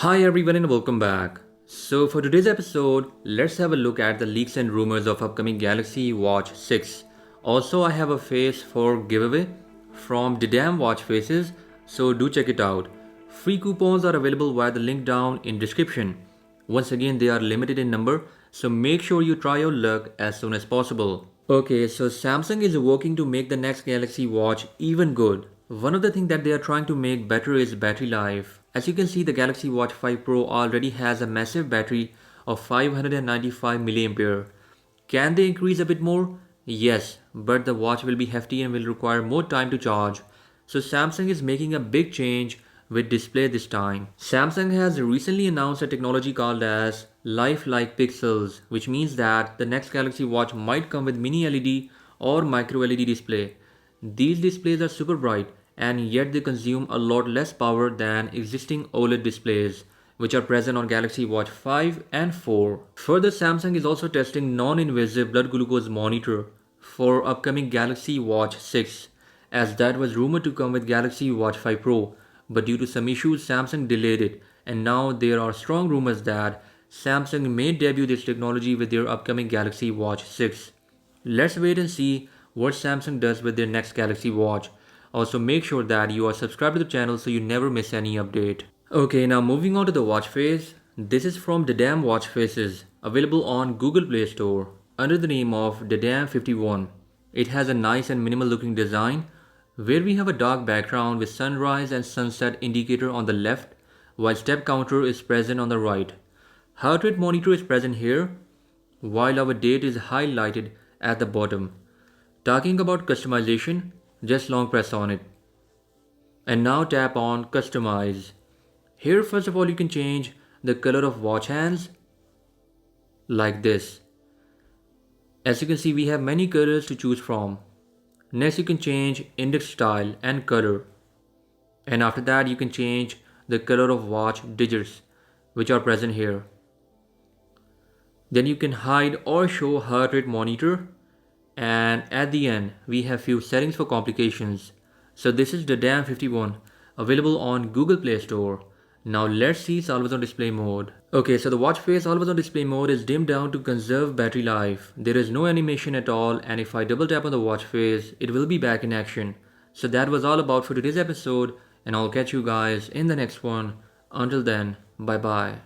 Hi everyone and welcome back. So for today's episode, let's have a look at the leaks and rumors of upcoming Galaxy Watch 6. Also, I have a face for giveaway from the damn watch faces, so do check it out. Free coupons are available via the link down in description. Once again, they are limited in number, so make sure you try your luck as soon as possible. Okay, so Samsung is working to make the next Galaxy Watch even good. One of the things that they are trying to make better is battery life. As you can see, the Galaxy Watch 5 Pro already has a massive battery of 595 mAh. Can they increase a bit more? Yes, but the watch will be hefty and will require more time to charge. So Samsung is making a big change with display this time. Samsung has recently announced a technology called as lifelike pixels, which means that the next Galaxy Watch might come with mini LED or micro LED display. These displays are super bright and yet they consume a lot less power than existing OLED displays which are present on Galaxy Watch 5 and 4. Further, Samsung is also testing non-invasive blood glucose monitor for upcoming Galaxy Watch 6 as that was rumored to come with Galaxy Watch 5 Pro, but due to some issues Samsung delayed it and now there are strong rumors that Samsung may debut this technology with their upcoming Galaxy Watch 6. Let's wait and see what Samsung does with their next Galaxy Watch. Also make sure that you are subscribed to the channel so you never miss any update. Okay, now moving on to the watch face. This is from the Damn Watch Faces, available on Google Play Store under the name of the Damn 51. It has a nice and minimal looking design where we have a dark background with sunrise and sunset indicator on the left while step counter is present on the right. Heart rate monitor is present here while our date is highlighted at the bottom. Talking about customization, just long press on it. And now tap on customize. Here first of all you can change the color of watch hands like this. As you can see we have many colors to choose from. Next you can change index style and color. And after that you can change the color of watch digits which are present here. Then you can hide or show heart rate monitor. And at the end we have few settings for complications. So this is the DAM 51 available on Google Play Store. Now let's see its always on display mode. Okay, so the watch face always on display mode is dimmed down to conserve battery life. There is no animation at all and if I double tap on the watch face it will be back in action. So that was all about for today's episode and I'll catch you guys in the next one. Until then, bye bye.